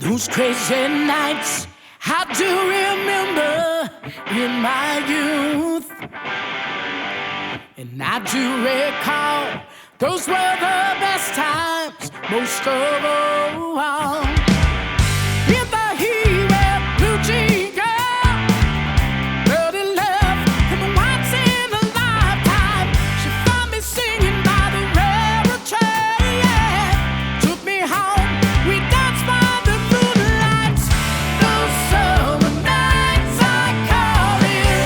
Those crazy nights I do remember in my youth, and I do recall those were the best times most of all. In the heat of blue jean girl, dirty love, and once in a lifetime, she found me singing by the railroad train. Took me home, we danced by the moonlights. Those summer nights I call it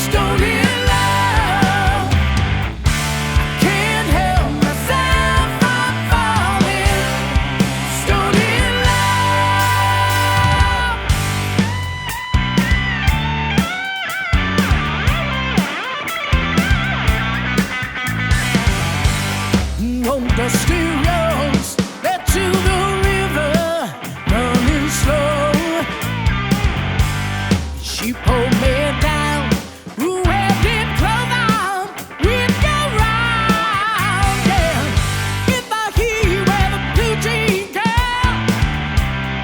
stony love. Can't help myself, I'm falling stony love. On dusty roads led to the river, running slow. She pulled me down, where did clothes on, we'd go round, yeah. In the heat where the blue jean girl,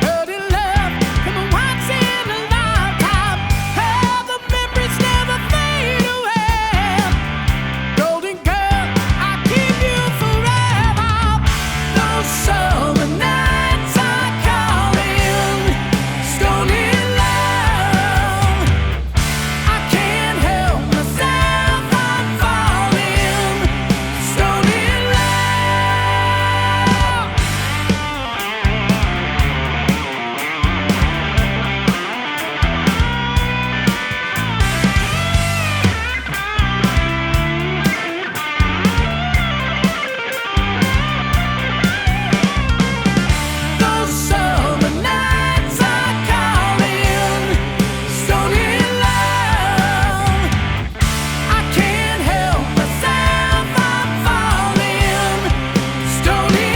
dirty love, and once in a lifetime. Oh, the memories never fade away. Golden girl, I keep you forever. Those summer nights I call in stony love. I can't help myself, I'm falling stony love. Those summer nights I call in stony love. I can't help myself, I'm falling stony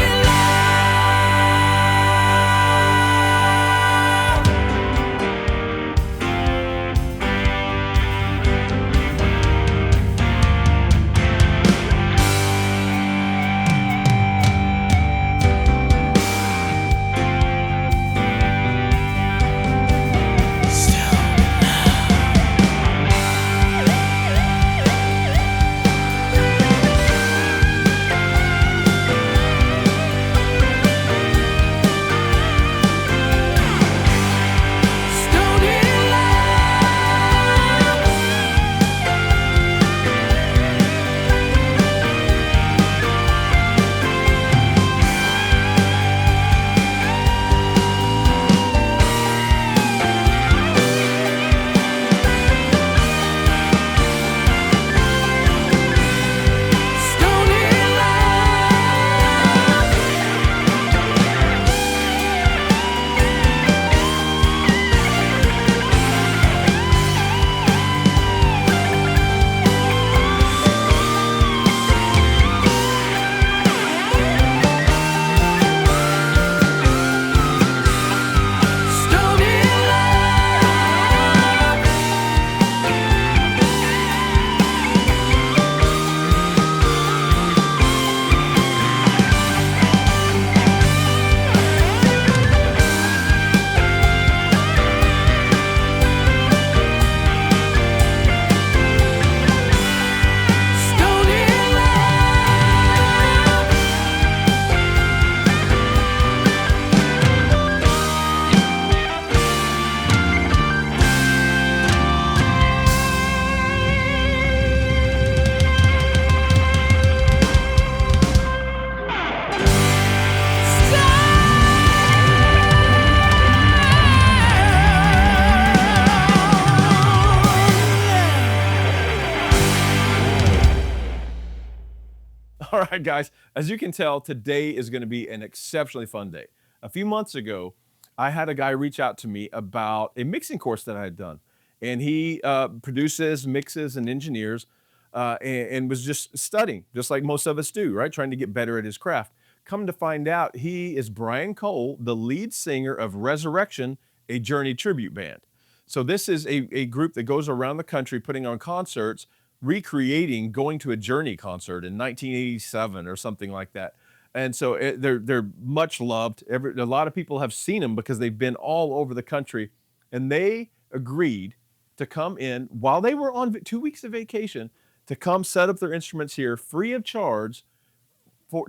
All right, guys, as you can tell, today is going to be an exceptionally fun day. A few months ago, I had a guy reach out to me about a mixing course that I had done. And he produces, mixes, and engineers, and was just studying, just like most of us do, right? Trying to get better at his craft. Come to find out, he is Brian Cole, the lead singer of Resurrection, a Journey tribute band. So this is a group that goes around the country putting on concerts, recreating going to a Journey concert in 1987 or something like that. And so they're much loved. A lot of people have seen them because they've been all over the country, and they agreed to come in while they were on 2 weeks of vacation to come set up their instruments here free of charge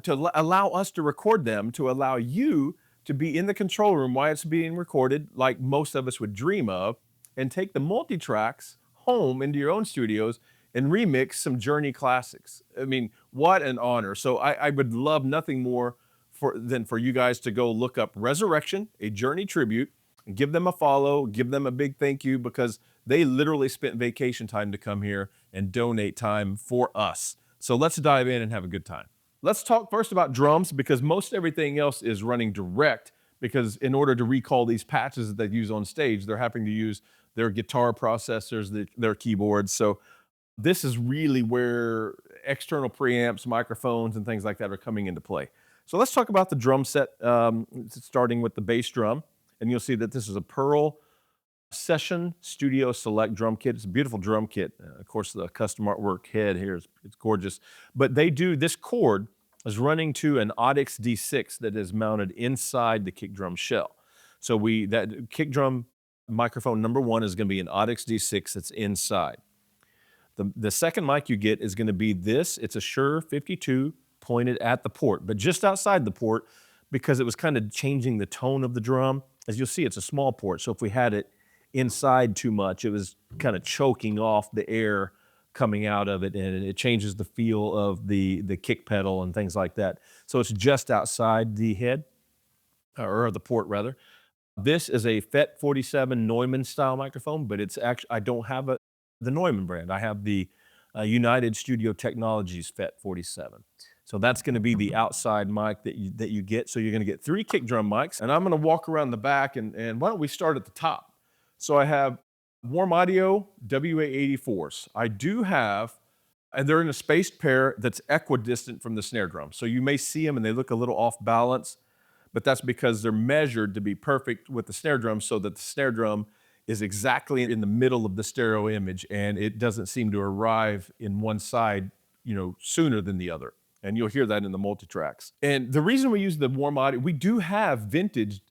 allow us to record them, to allow you to be in the control room while it's being recorded, like most of us would dream of, and take the multi tracks home into your own studios and remix some Journey classics. I mean, what an honor! So I would love nothing more than for you guys to go look up Resurrection, a Journey tribute, and give them a follow, give them a big thank you because they literally spent vacation time to come here and donate time for us. So let's dive in and have a good time. Let's talk first about drums because most everything else is running direct because in order to recall these patches that they use on stage, they're having to use their guitar processors, their keyboards. So this is really where external preamps, microphones, and things like that are coming into play. So let's talk about the drum set, starting with the bass drum. And you'll see that this is a Pearl Session Studio Select drum kit. It's a beautiful drum kit. Of course, the custom artwork head here it's gorgeous. But this cord is running to an Audix D6 that is mounted inside the kick drum shell. So that kick drum microphone number 1 is going to be an Audix D6 that's inside. The second mic you get is going to be this. It's a Shure 52 pointed at the port, but just outside the port because it was kind of changing the tone of the drum. As you'll see, it's a small port. So if we had it inside too much, it was kind of choking off the air coming out of it, and it changes the feel of the kick pedal and things like that. So it's just outside the head, or the port rather. This is a FET 47 Neumann style microphone, but it's actually, I don't have the Neumann brand. I have the United Studio Technologies FET 47. So that's going to be the outside mic that you get. So you're going to get 3 kick drum mics, and I'm going to walk around the back, and why don't we start at the top? So I have Warm Audio WA84s. I do have, and they're in a spaced pair that's equidistant from the snare drum. So you may see them and they look a little off balance, but that's because they're measured to be perfect with the snare drum so that the snare drum is exactly in the middle of the stereo image and it doesn't seem to arrive in one side, sooner than the other. And you'll hear that in the multi-tracks. And the reason we use the Warm Audio, we do have vintage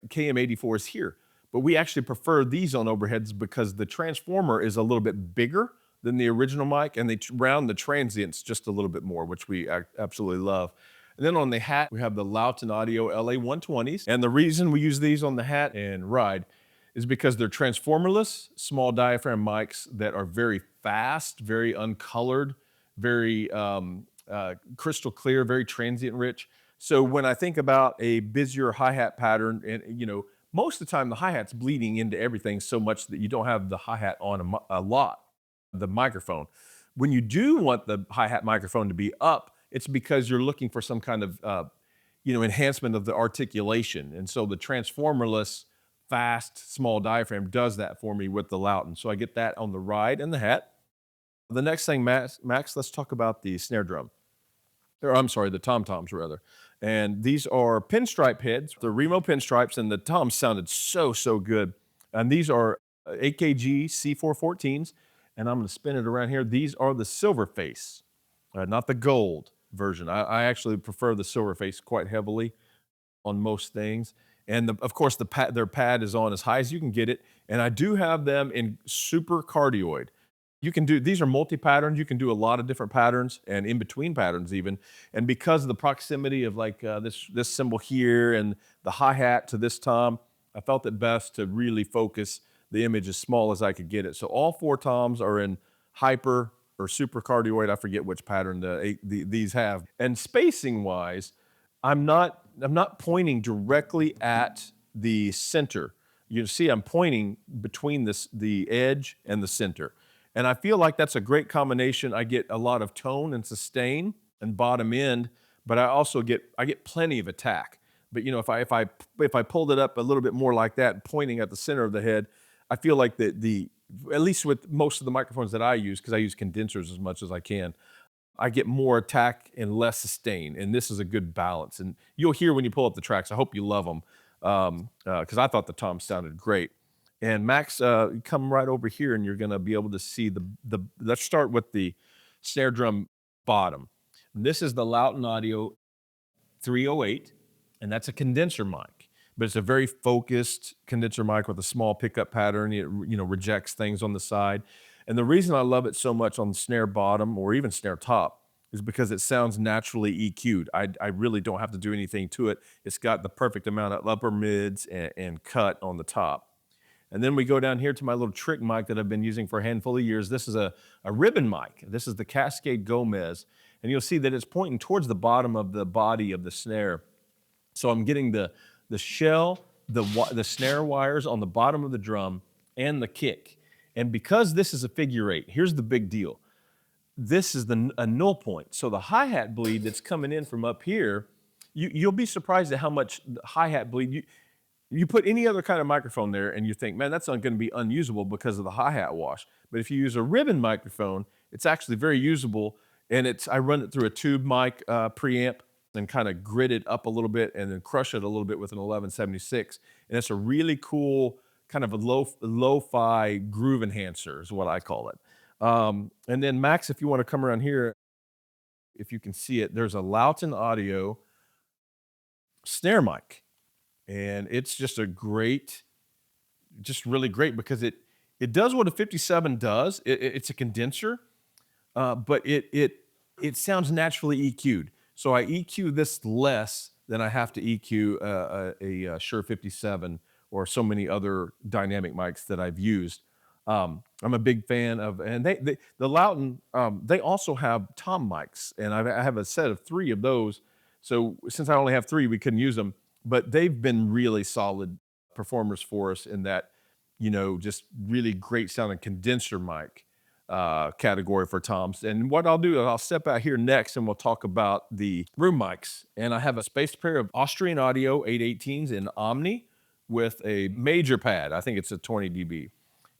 KM84s here, but we actually prefer these on overheads because the transformer is a little bit bigger than the original mic, and they round the transients just a little bit more, which we absolutely love. And then on the hat, we have the Lauten Audio LA120s. And the reason we use these on the hat and ride is because they're transformerless, small diaphragm mics that are very fast, very uncolored, very crystal clear, very transient rich. So when I think about a busier hi-hat pattern, and most of the time the hi-hat's bleeding into everything so much that you don't have the hi-hat on a lot, the microphone. When you do want the hi-hat microphone to be up, it's because you're looking for some kind of enhancement of the articulation. And so the transformerless, fast, small diaphragm does that for me with the Lauten. So I get that on the ride and the hat. The next thing, Max, let's talk about the snare drum. Or I'm sorry, the tom-toms rather. And these are pinstripe heads. They're Remo pinstripes, and the toms sounded so good. And these are AKG C414s, and I'm going to spin it around here. These are the silver face, not the gold version. I actually prefer the silver face quite heavily on most things. And of course, their pad is on as high as you can get it. And I do have them in super cardioid. These are multi-patterns. You can do a lot of different patterns and in between patterns even. And because of the proximity of like this cymbal here and the hi-hat to this tom, I felt it best to really focus the image as small as I could get it. So all 4 toms are in hyper or super cardioid. I forget which pattern these have. And spacing wise, I'm not pointing directly at the center. You see I'm pointing between the edge and the center. And I feel like that's a great combination. I get a lot of tone and sustain and bottom end, but I also get plenty of attack. But if I pulled it up a little bit more like that, pointing at the center of the head, I feel like at least with most of the microphones that I use, because I use condensers as much as I can, I get more attack and less sustain. And this is a good balance. And you'll hear when you pull up the tracks. I hope you love them because I thought the toms sounded great. And Max, come right over here and you're gonna be able to see let's start with the snare drum bottom. This is the Lauten Audio 308, and that's a condenser mic, but it's a very focused condenser mic with a small pickup pattern. It rejects things on the side. And the reason I love it so much on snare bottom or even snare top is because it sounds naturally EQ'd. I really don't have to do anything to it. It's got the perfect amount of upper mids and cut on the top. And then we go down here to my little trick mic that I've been using for a handful of years. This is a ribbon mic. This is the Cascade Gomez. And you'll see that it's pointing towards the bottom of the body of the snare. So I'm getting the shell, the snare wires on the bottom of the drum and the kick. And because this is a figure eight, here's the big deal. This is a null point. So the hi-hat bleed that's coming in from up here, you'll be surprised at how much hi-hat bleed. You put any other kind of microphone there and you think, man, that's not going to be unusable because of the hi-hat wash. But if you use a ribbon microphone, it's actually very usable. And I run it through a tube mic preamp and kind of grit it up a little bit and then crush it a little bit with an 1176. And it's a really cool kind of a lo-fi groove enhancer is what I call it. And then Max, if you want to come around here, if you can see it, there's a Loughton Audio snare mic. And it's just really great because it does what a 57 does. It's a condenser, but it sounds naturally EQ'd. So I EQ this less than I have to EQ a Shure 57 or so many other dynamic mics that I've used. I'm a big fan of, and the Loughton, they also have tom mics, and I have a set of 3 of those. So since I only have 3, we couldn't use them. But they've been really solid performers for us in that, just really great sounding condenser mic category for toms. And what I'll do is I'll step out here next and we'll talk about the room mics. And I have a spaced pair of Austrian Audio 818s in Omni with a major pad. I think it's a 20 dB.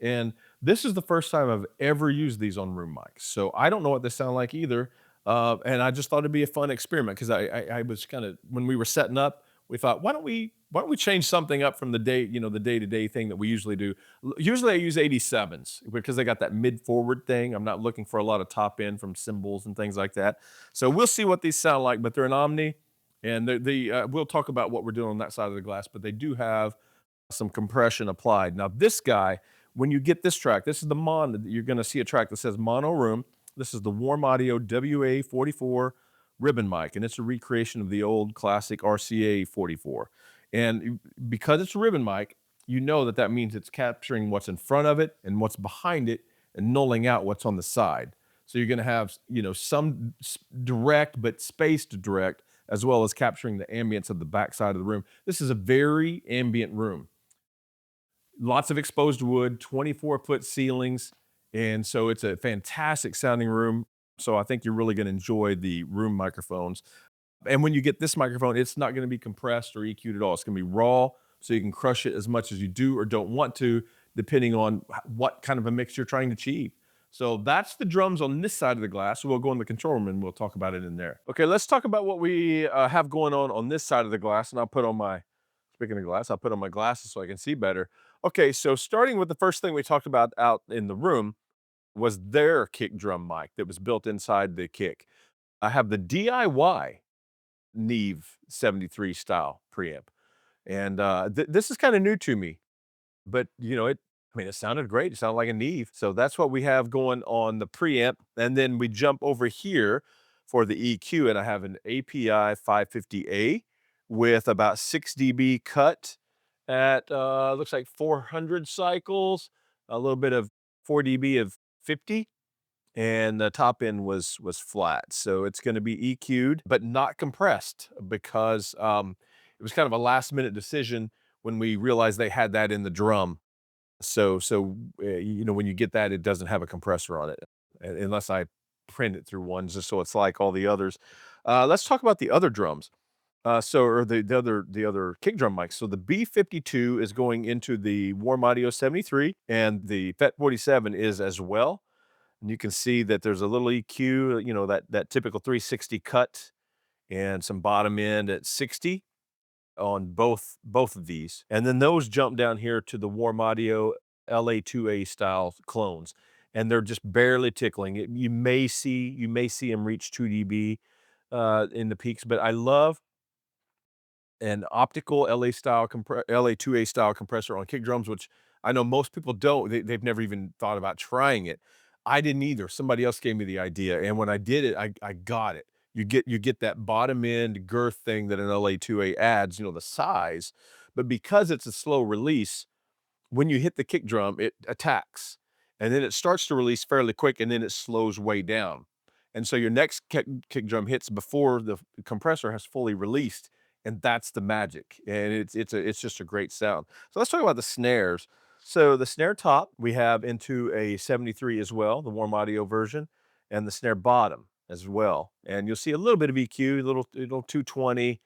And this is the first time I've ever used these on room mics. So I don't know what they sound like either. And I just thought it'd be a fun experiment because I was kind of, when we were setting up, we thought, why don't we change something up from the day-to-day thing that we usually do. Usually I use 87s because they got that mid-forward thing. I'm not looking for a lot of top end from cymbals and things like that. So we'll see what these sound like, but they're an Omni, and we'll talk about what we're doing on that side of the glass, but they do have some compression applied. Now this guy, when you get this track, this is the mono, you're gonna see a track that says mono room. This is the Warm Audio WA44 ribbon mic, and it's a recreation of the old classic RCA 44. And because it's a ribbon mic, you know that means it's capturing what's in front of it and what's behind it and nulling out what's on the side. So you're going to have, some direct but spaced direct, as well as capturing the ambience of the back side of the room. This is a very ambient room. Lots of exposed wood, 24-foot ceilings, and so it's a fantastic sounding room. So I think you're really going to enjoy the room microphones. And when you get this microphone, it's not going to be compressed or EQ'd at all. It's going to be raw, so you can crush it as much as you do or don't want to, depending on what kind of a mix you're trying to achieve. So that's the drums on this side of the glass. So we'll go in the control room and we'll talk about it in there. Okay, let's talk about what we have going on this side of the glass. And speaking of glass, I'll put on my glasses so I can see better. Okay, so starting with the first thing we talked about out in the room was their kick drum mic that was built inside the kick. I have the DIY Neve 73 style preamp. And this is kind of new to me, but it sounded great. It sounded like a Neve. So that's what we have going on the preamp. And then we jump over here for the EQ, and I have an API 550A with about 6 dB cut at looks like 400 cycles, a little bit of 4 dB of 50. And the top end was flat. So it's going to be EQ'd, but not compressed because it was kind of a last minute decision when we realized they had that in the drum. So when you get that, it doesn't have a compressor on it unless I print it through one, just so it's like all the others. Let's talk about the other drums. Or the other kick drum mics. So the B52 is going into the Warm Audio 73, and the FET 47 is as well. And you can see that there's a little EQ, that typical 360 cut and some bottom end at 60 on both of these. And then those jump down here to the Warm Audio LA2A style clones, and they're just barely tickling. You may see them reach 2 dB in the peaks, but I love an optical LA2A style compressor on kick drums, which I know most people don't. They've never even thought about trying it. I didn't either. Somebody else gave me the idea, and when I did it, I got it. You get that bottom end girth thing that an LA2A adds, the size, but because it's a slow release, when you hit the kick drum, it attacks, and then it starts to release fairly quick, and then it slows way down. And so your next kick drum hits before the compressor has fully released, and that's the magic. And it's just a great sound. So let's talk about the snares. So the snare top we have into a 73 as well, the warm audio version, and the snare bottom as well. And you'll see a little bit of EQ, little 220,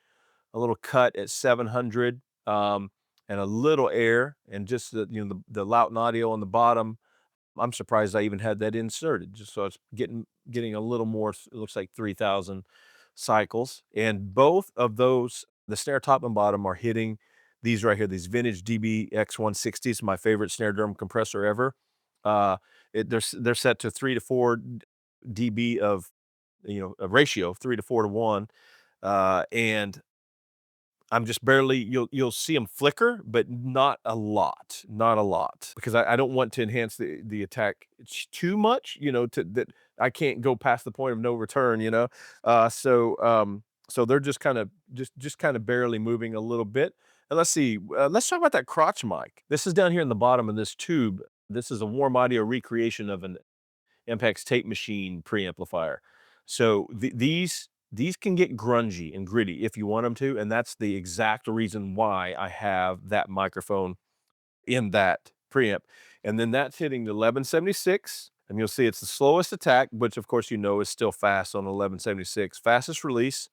a little cut at 700, and a little air, and just the Loudon audio on the bottom. I'm surprised I even had that inserted, just so it's getting a little more. It looks like 3,000 cycles, and both of those, the snare top and bottom, are hitting these right here. These vintage DBX 160s, my favorite snare drum compressor ever. Uh, they're set to 3 to 4 dB of a ratio of 3 to 4 to 1, and I'm just barely you'll see them flicker, but not a lot, not a lot, because I don't want to enhance the attack too much, to that I can't go past the point of no return. So they're just kind of barely moving a little bit. And let's see, let's talk about that crotch mic. This is down here in the bottom of this tube. This is a warm audio recreation of an Ampex tape machine preamplifier. So these can get grungy and gritty if you want them to, and that's the exact reason why I have that microphone in that preamp. And then that's hitting the 1176, and you'll see it's the slowest attack, which of course is still fast on 1176. Fastest release,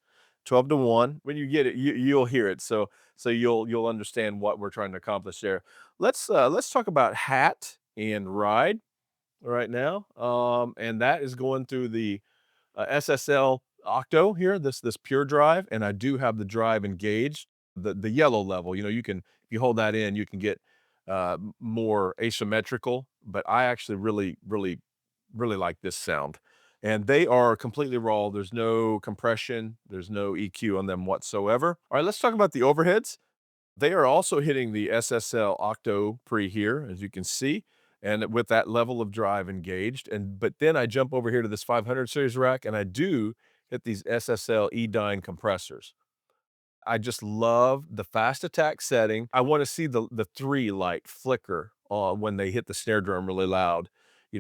12 to 1. When you get it, you'll hear it. So you'll understand what we're trying to accomplish there. Let's talk about hat and ride right now. And that is going through the SSL Octo here, this pure drive, and I do have the drive engaged, the yellow level. You can, if you hold that in, you can get more asymmetrical, but I actually really, really, really like this sound. And they are completely raw. There's no compression, there's no EQ on them whatsoever. All right, let's talk about the overheads. They are also hitting the SSL Octo pre here, as you can see, and with that level of drive engaged. But then I jump over here to this 500 series rack, and I do hit these SSL E-Dyne compressors. I just love the fast attack setting. I wanna see the 3 light flicker when they hit the snare drum really loud.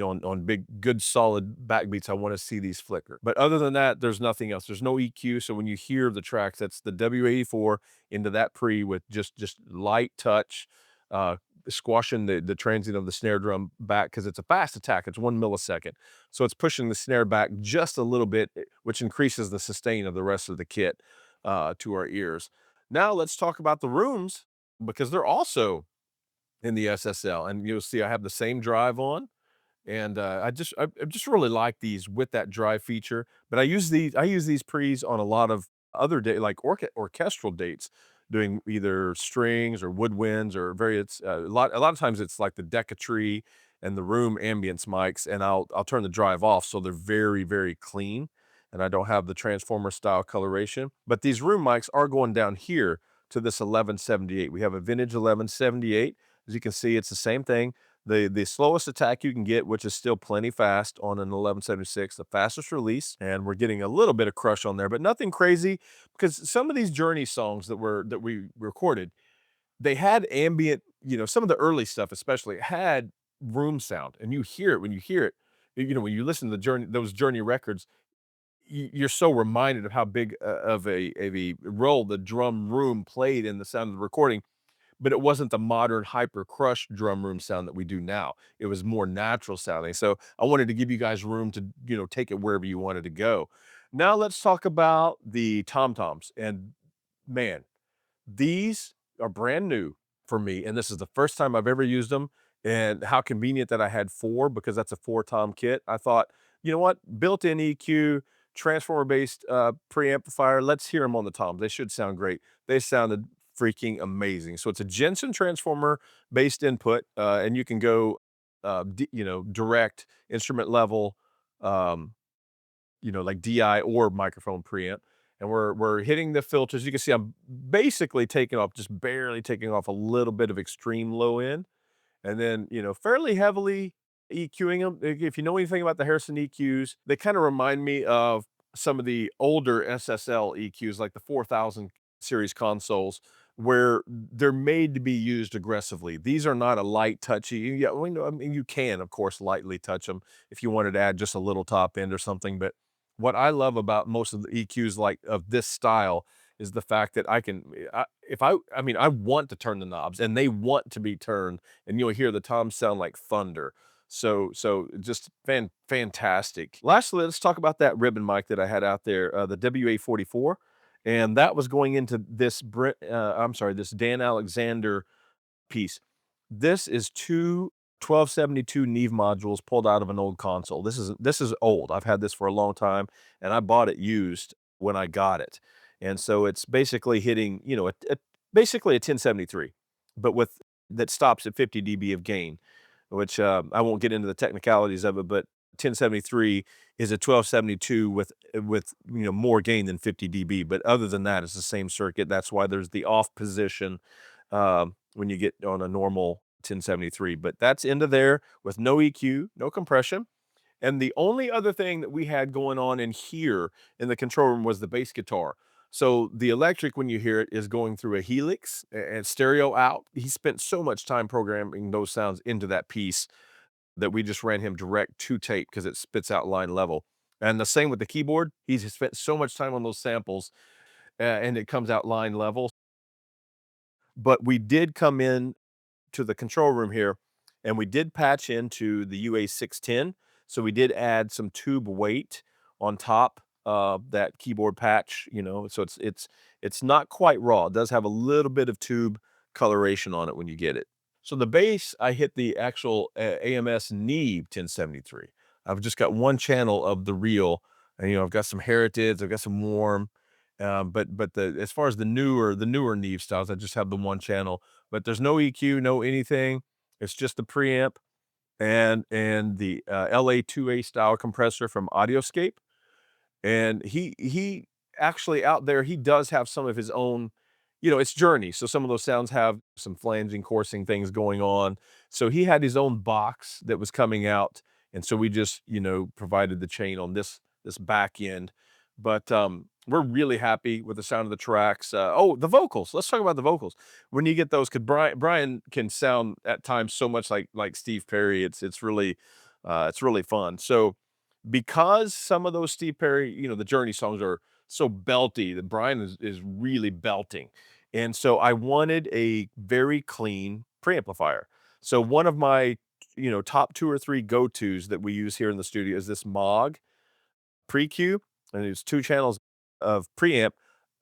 On big, good, solid backbeats, I wanna see these flicker. But other than that, there's nothing else. There's no EQ, so when you hear the tracks, that's the W84 into that pre with just light touch, uh, squashing the transient of the snare drum back because it's a fast attack. It's 1 millisecond. So it's pushing the snare back just a little bit, which increases the sustain of the rest of the kit to our ears. Now let's talk about the rooms because they're also in the SSL, and you'll see I have the same drive on, and I just really like these with that drive feature. But I use these pre's on a lot of other like orchestral dates, doing either strings or woodwinds or various a lot of times it's like the Decatree and the room ambience mics, and I'll turn the drive off so they're very, very clean, and I don't have the transformer style coloration. But these room mics are going down here to this 1178. We have a vintage 1178. As you can see, it's the same thing. The slowest attack you can get, which is still plenty fast on an 1176, the fastest release, and we're getting a little bit of crush on there, but nothing crazy, because some of these Journey songs that we recorded, they had ambient, some of the early stuff especially had room sound, and you hear it when you hear it. When you listen to the Journey, those Journey records, you're so reminded of how big of a role the drum room played in the sound of the recording, but it wasn't the modern hyper crush drum room sound that we do now. It was more natural sounding. So I wanted to give you guys room to, take it wherever you wanted to go. Now let's talk about the tom toms. And man, these are brand new for me, and this is the first time I've ever used them, and how convenient that I had 4, because that's a 4-tom kit. I thought, you know what? Built-in EQ, transformer-based, preamplifier, let's hear them on the toms. They should sound great. They sounded freaking amazing. So it's a Jensen transformer-based input, and you can go, direct, instrument level, like DI or microphone preamp. and we're hitting the filters. You can see I'm basically taking off, just barely taking off a little bit of extreme low end, and then, fairly heavily EQing them. If you know anything about the Harrison EQs, they kind of remind me of some of the older SSL EQs, like the 4000 series consoles, where they're made to be used aggressively. These are not a light touchy. Yeah, well, I mean, you can, of course, lightly touch them if you wanted to add just a little top end or something. But what I love about most of the EQs like of this style is the fact that I can, I mean, I want to turn the knobs and they want to be turned, and you'll hear the toms sound like thunder. So just fantastic. Lastly, let's talk about that ribbon mic that I had out there, the WA44, and that was going into this Dan Alexander piece. This is two 1272 Neve modules pulled out of an old console. This is old. I've had this for a long time, and I bought it used when I got it. And so it's basically hitting, basically a 1073, but with that stops at 50 dB of gain, which I won't get into the technicalities of it, but 1073 is a 1272 with more gain than 50 dB. But other than that, it's the same circuit. That's why there's the off position when you get on a normal 1073. But that's into there with no EQ, no compression. And the only other thing that we had going on in here in the control room was the bass guitar. So the electric, when you hear it, is going through a Helix and stereo out. He spent so much time programming those sounds into that piece that we just ran him direct to tape because it spits out line level. And the same with the keyboard. He's spent so much time on those samples and it comes out line level. But we did come in to the control room here, and we did patch into the UA610. So we did add some tube weight on top of that keyboard patch, so it's not quite raw. It does have a little bit of tube coloration on it when you get it. So the bass, I hit the actual AMS Neve 1073. I've just got one channel of the real, and I've got some Heritage, I've got some Warm, but the as far as the newer Neve styles, I just have the one channel. But there's no EQ, no anything. It's just the preamp and the LA2A style compressor from Audioscape. And he actually out there, he does have some of his own, it's Journey. So some of those sounds have some flanging, coursing things going on. So he had his own box that was coming out. And so we just, provided the chain on this back end. But we're really happy with the sound of the tracks. The vocals. Let's talk about the vocals. When you get those, because Brian can sound at times so much like Steve Perry. It's really fun. So because some of those Steve Perry, the Journey songs are so belty that Brian is really belting. And so I wanted a very clean preamplifier. So one of my, top two or three go-tos that we use here in the studio is this Moog Pre-Q, and it's two channels of preamp,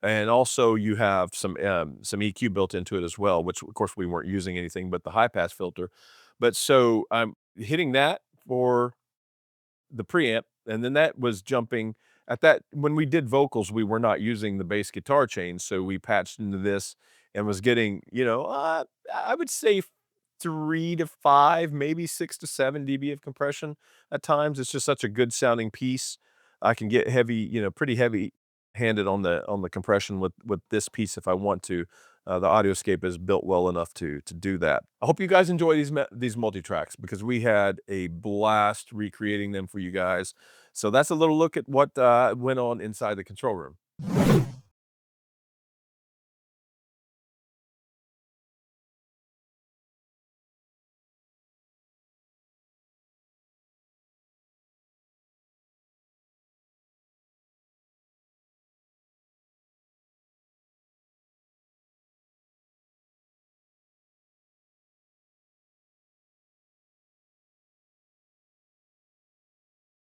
and also you have some EQ built into it as well, which of course we weren't using anything but the high pass filter. But so I'm hitting that for the preamp, and then that was jumping at that when we did vocals, we were not using the bass guitar chain, so we patched into this and was getting, I would say 3 to 5, maybe 6 to 7 dB of compression at times. It's just such a good sounding piece. I can get heavy, pretty heavy handed on the compression with this piece if I want to. The Audioscape is built well enough to do that. I hope you guys enjoy these multi-tracks because we had a blast recreating them for you guys. So that's a little look at what went on inside the control room.